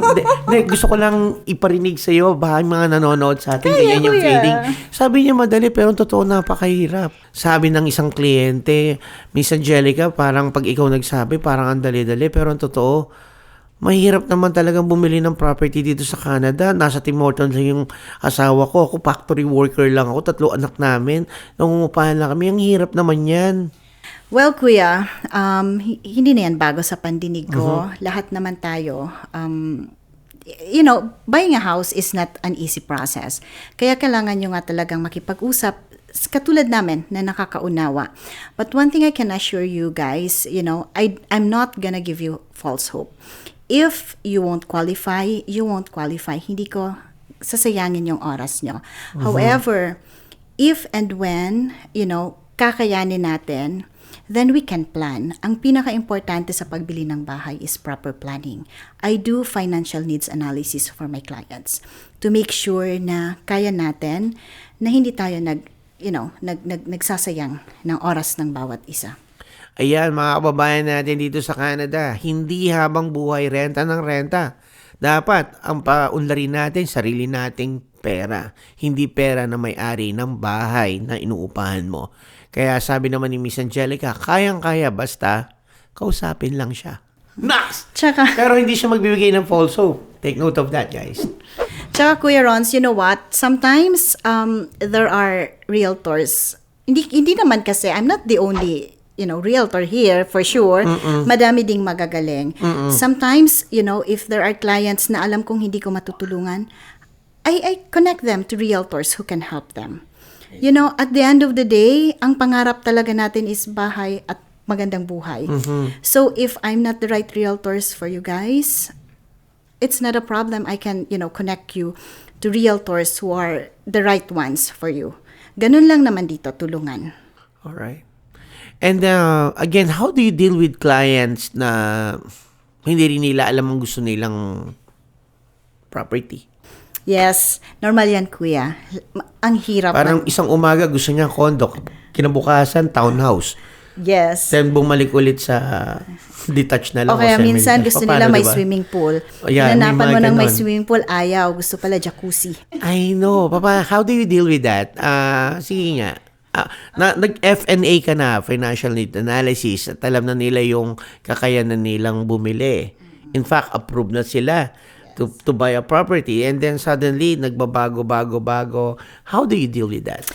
S1: Gusto ko lang iparinig sa'yo, baka yung mga nanonood sa atin, ganyan yung
S2: kuya.
S1: feeling. Sabi niya madali, pero ang totoo napakahirap. Sabi ng isang kliyente, Miss Angelica, parang pag ikaw nagsabi, parang ang dali-dali, pero ang totoo, mahirap naman talagang bumili ng property dito sa Canada. Nasa Tim Hortons lang yung asawa ko. Ako factory worker lang ako. 3 anak namin. Nangungupahan lang kami. Ang hirap naman yan.
S2: Well, Kuya, hindi na yan bago sa pandinig ko. Lahat naman tayo. Buying a house is not an easy process. Kaya kailangan nyo nga talagang makipag-usap katulad namin na nakakaunawa. But one thing I can assure you guys, I'm not gonna give you false hope. If you won't qualify, you won't qualify. Hindi ko sasayangin yung oras nyo. However, if and when, kakayanin natin, then we can plan. Ang pinaka-importante sa pagbili ng bahay is proper planning. I do financial needs analysis for my clients to make sure na kaya natin na hindi tayo nagsasayang ng oras ng bawat isa.
S1: Ayan, mga kababayan natin dito sa Canada, hindi habang buhay renta ng renta. Dapat ang paunlarin natin sarili nating pera, hindi pera na may-ari ng bahay na inuupahan mo. Kaya sabi naman ni Miss Angelica, kayang-kaya basta kausapin lang siya. Nice!
S2: Tsaka,
S1: Pero hindi siya magbibigay ng false hope. Take note of that, guys.
S2: Kuya Rons, you know what? Sometimes there are realtors. Hindi naman kasi, I'm not the only realtor here for sure. Madami ding magagaling. Sometimes, if there are clients na alam kong hindi ko matutulungan, I connect them to realtors who can help them. At the end of the day, ang pangarap talaga natin is bahay at magandang buhay. So if I'm not the right realtors for you guys, it's not a problem. I can, connect you to realtors who are the right ones for you. Ganun lang naman dito, tulungan.
S1: Alright. And again, how do you deal with clients na hindi rin nila alam ang gusto nilang property?
S2: Yes, normal yan, kuya. Ang hirap.
S1: Parang isang umaga gusto niya condo, kinabukasan townhouse.
S2: Yes.
S1: Then bumalik ulit sa detached na lang.
S2: O kaya
S1: o
S2: minsan
S1: semi-detached.
S2: gusto
S1: Paano,
S2: nila may
S1: diba?
S2: swimming pool.
S1: Ayan,
S2: Hinanapan
S1: may
S2: mo
S1: mga
S2: ng may
S1: ganon.
S2: swimming pool, ayaw. Gusto pala jacuzzi.
S1: I know. Papa, how do you deal with that? Sige nga. Nag-FNA ka na, financial need analysis, at alam na nila yung kakayanan nilang bumili. In fact, approved na sila to buy a property, and then suddenly nagbabago. How do you deal with that?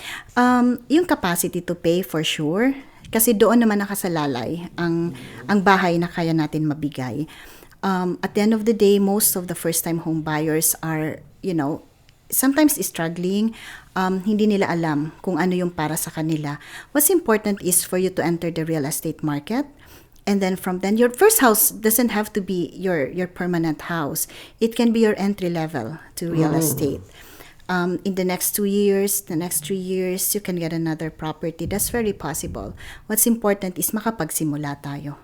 S2: Yung capacity to pay for sure. Kasi doon naman nakasalalay ang bahay na kaya natin mabigay. At the end of the day, most of the first-time home buyers are, sometimes struggling. Hindi nila alam kung ano yung para sa kanila. What's important is for you to enter the real estate market. And then from then, your first house doesn't have to be your permanent house. It can be your entry level to real estate. In the next 2 years, the next 3 years, you can get another property. That's very possible. What's important is makapagsimula tayo.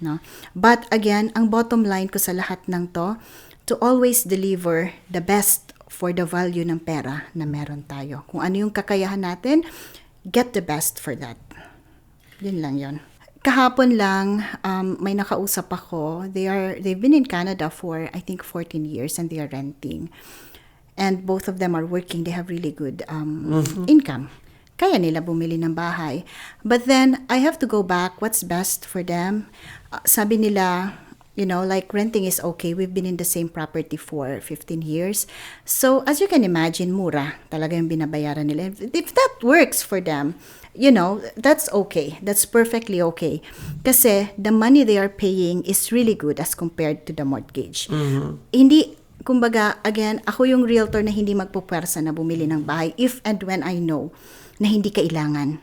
S2: No? But again, ang bottom line ko sa lahat ng to always deliver the best for the value ng pera na meron tayo. Kung ano yung kakayahan natin, get the best for that. Yun lang yun. Kahapon lang, may nakausap ako. They've been in Canada for, I think, 14 years and they are renting. And both of them are working. They have really good income. Kaya nila bumili ng bahay. But then, I have to go back. What's best for them? Sabi nila, like renting is okay. We've been in the same property for 15 years. So, as you can imagine, mura talaga yung binabayaran nila. If that works for them, that's okay. That's perfectly okay. Kasi the money they are paying is really good as compared to the mortgage. Hindi, kumbaga, again, ako yung realtor na hindi magpupwersa na bumili ng bahay if and when I know na hindi kailangan.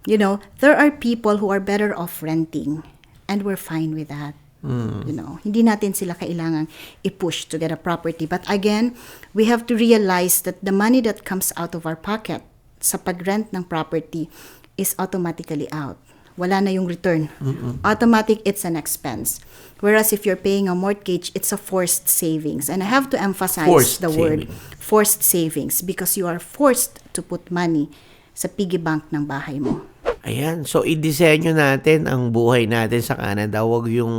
S2: There are people who are better off renting and we're fine with that. Hindi natin sila kailangang i-push to get a property. But again, we have to realize that the money that comes out of our pocket sa pag-rent ng property is automatically out. Wala na yung return. Automatic, it's an expense. Whereas if you're paying a mortgage, it's a forced savings. And I have to emphasize
S1: Forced
S2: word
S1: saving.
S2: forced savings because you are forced to put money sa piggy bank ng bahay mo.
S1: Ayan. So, i-disenyo natin ang buhay natin sa Canada. Huwag yung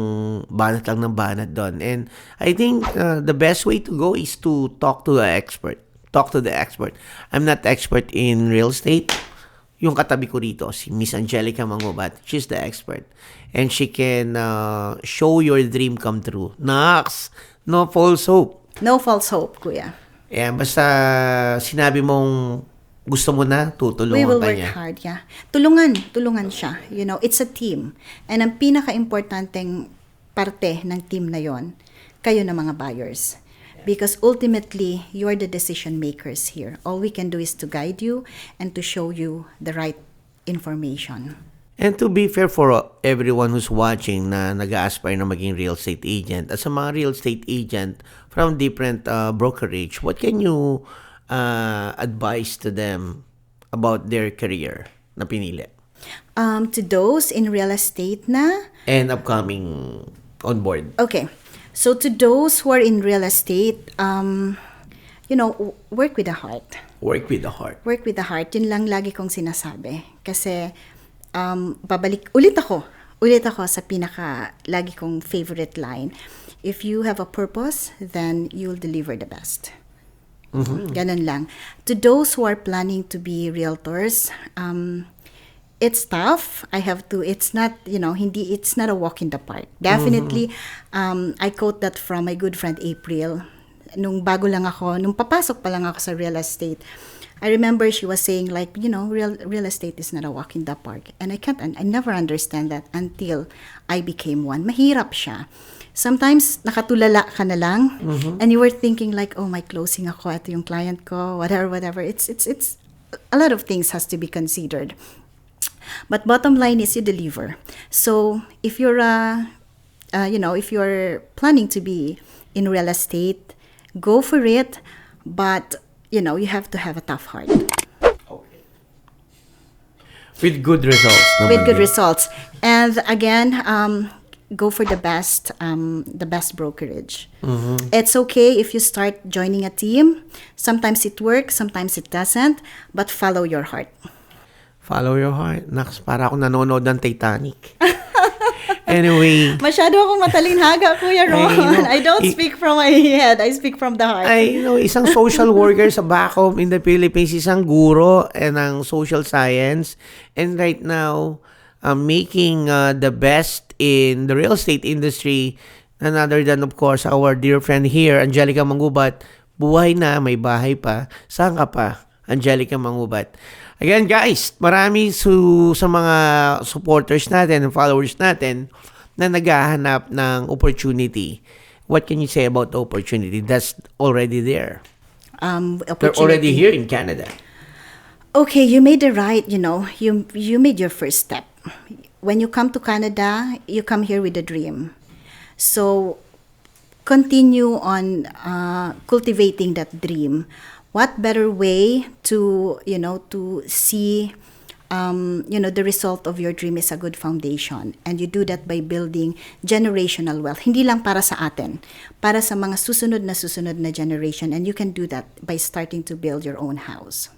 S1: banat lang ng banat doon. And I think the best way to go is to talk to the expert. Talk to the expert. I'm not expert in real estate. Yung katabi ko rito, si Miss Angelica Mangubat, she's the expert. And she can show your dream come true. Naks! No false hope.
S2: No false hope, kuya.
S1: Ayan, basta sinabi mong gusto mo na,
S2: We
S1: tutulungan
S2: will
S1: ka
S2: work
S1: niya.
S2: hard, yeah. Tulungan siya. It's a team. And ang pinaka-importanteng parte ng team na yon, kayo na mga buyers. Because ultimately, you are the decision makers here. All we can do is to guide you and to show you the right information.
S1: And to be fair for everyone who's watching na nag-aspire na maging real estate agent, as a mga real estate agent from different brokerage, what can you advise to them about their career na pinili?
S2: To those in real estate na,
S1: And upcoming on board.
S2: okay. So to those who are in real estate, work with the heart.
S1: Work with the heart.
S2: Work with the heart. Yun lang lagi kong sinasabi. Kasi, ulit ako sa lagi kong favorite line. If you have a purpose, then you'll deliver the best. Ganun lang. To those who are planning to be realtors, it's tough. It's not a walk in the park. Definitely, I quote that from my good friend April. Nung papasok pa lang ako sa real estate, I remember she was saying real estate is not a walk in the park. And I never understand that until I became one. Mahirap siya. Sometimes, nakatulala ka na lang, and you were thinking oh, my closing ako, ito yung client ko, whatever. It's a lot of things has to be considered. But bottom line is you deliver. So, if you're if you're planning to be in real estate, go for it, but you have to have a tough heart.
S1: With good results.
S2: With good
S1: din.
S2: results. And again, go for the best brokerage. It's okay if you start joining a team. Sometimes it works, sometimes it doesn't, but follow your heart.
S1: Follow your heart. Naks, para ako nanonood ng Titanic. Anyway.
S2: Masyado akong matalinhaga, Kuya Ron.
S1: know.
S2: I don't speak from my head. I speak from the heart.
S1: Isang social worker sa back home in the Philippines, isang guro ng social science. And right now, making the best in the real estate industry, none other than, of course, our dear friend here, Angelica Mangubat. Buhay na, may bahay pa. Saan ka pa, Angelica Mangubat? Again, guys, marami sa mga supporters natin and followers natin na naghahanap ng opportunity. What can you say about the opportunity that's already there? They're already here in Canada.
S2: Okay, you made the right, you made your first step. When you come to Canada, you come here with a dream. So, continue on cultivating that dream. What better way to see the result of your dream is a good foundation, and you do that by building generational wealth. Hindi lang para sa atin, para sa mga susunod na generation, and you can do that by starting to build your own house.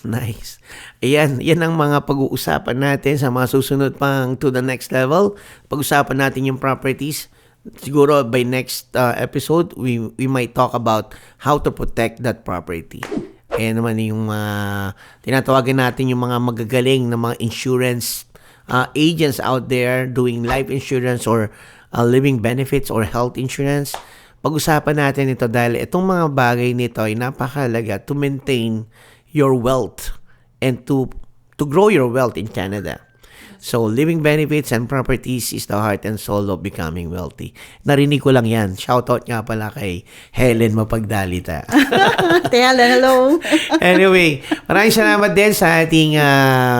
S1: Nice. Ayan, yan ang mga pag-uusapan natin sa mga susunod pang to the next level. Pag-usapan natin yung properties. Siguro by next episode, we might talk about how to protect that property. Ayan naman yung tinatawagan natin yung mga magagaling na mga insurance agents out there doing life insurance or living benefits or health insurance. Pag-usapan natin ito dahil itong mga bagay nito ay napakahalaga to maintain your wealth and to grow your wealth in Canada. So, living benefits and properties is the heart and soul of becoming wealthy. Narinig ko lang yan. Shoutout nga pala kay Helen Mapagdalita.
S2: Hello.
S1: Anyway, maraming salamat din sa ating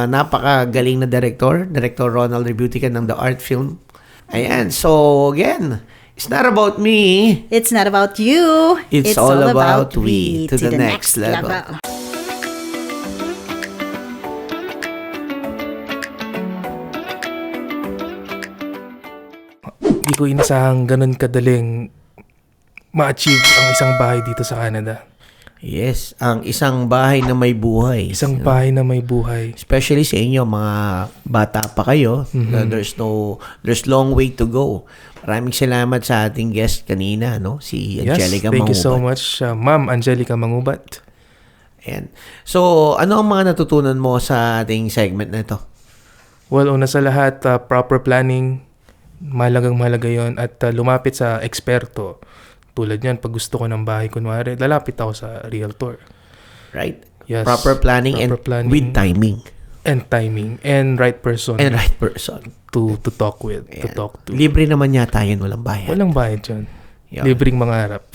S1: napakagaling na Director Ronald Rebutican ng The Art Film. Ayan. So, again, it's not about me.
S2: It's not about you.
S1: It's all about we to the next level.
S4: Hindi ko inasahang ganun kadaling ma-achieve ang isang bahay dito sa Canada.
S1: Yes, ang isang bahay na may buhay.
S4: Isang bahay na may buhay.
S1: Especially sa inyo, mga bata pa kayo. There's long way to go. Maraming salamat sa ating guest kanina, no? Si Angelica Mangubat.
S4: Thank you so much, Ma'am Angelica Mangubat.
S1: Ayan. So, ano ang mga natutunan mo sa ating segment na ito?
S4: Well, una sa lahat, proper planning, mahalaga yon, at lumapit sa eksperto. Tulad yan, pag gusto ko ng bahay, kunwari, lalapit ako sa realtor.
S1: Right?
S4: Yes.
S1: Proper planning with timing.
S4: And timing. And right person.
S1: And right person.
S4: To talk with.
S1: Ayan.
S4: To talk to.
S1: Libre naman yata yun, walang bayad.
S4: Walang bayad yun.
S1: Yan.
S4: Libreng mangarap.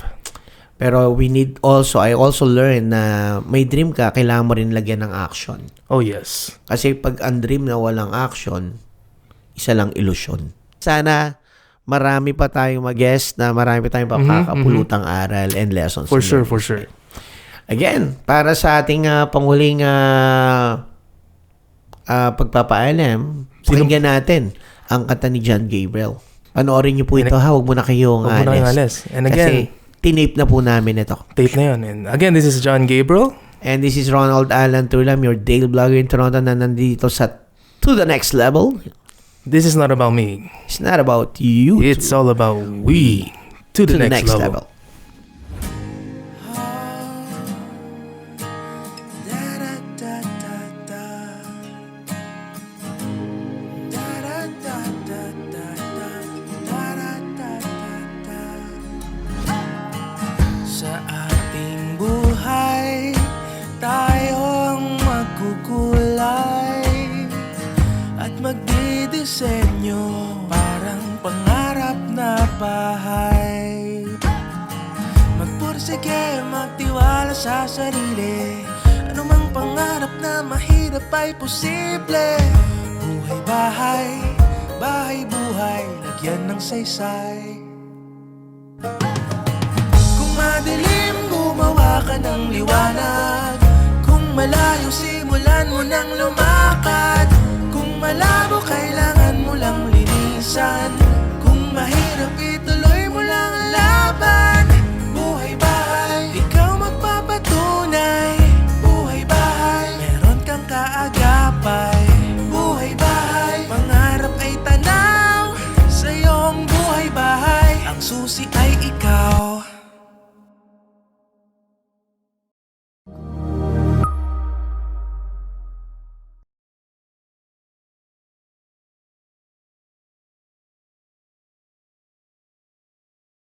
S1: Pero I also learned na may dream ka, kailangan mo rin lagyan ng action.
S4: Oh, yes.
S1: Kasi pag ang dream na walang action, isa lang ilusyon. Sana marami pa tayong mag-guest na marami pa tayong papakapulutang aral and lessons.
S4: For sure.
S1: Again, para sa ating panghuling pagpapaalam, pakinggan natin ang kanta ni John Gabriel. Panoorin niyo po ito ha, huwag mo na kayong
S4: Huwag mo na kayong alis. And again,
S1: kasi tinape na po namin ito.
S4: tape na yun. And again, this is John Gabriel.
S1: And this is Ronald Alan Turlam, your daily vlogger in Toronto na nandito sa To The Next Level.
S4: This is not about me.
S1: It's not about you.
S4: It's all about we. To the next level.
S3: Sa ating buhay, tayong magkukulay at magdidisenyo parang pangarap na bahay. Magpursige, magtiwala sa sarili, anumang pangarap na mahirap ay posible. Buhay bahay, bahay buhay, lagyan ng saysay. Kung madilim, gumawa ka ng liwanag. Kung malayo, simulan mo nang lumakad. Kung malabo, kailangan mo lang linisan. Kung mahirap, ituloy mo lang ang laban. Buhay bahay, ikaw magpapatunay. Buhay bahay, meron kang kaagapan.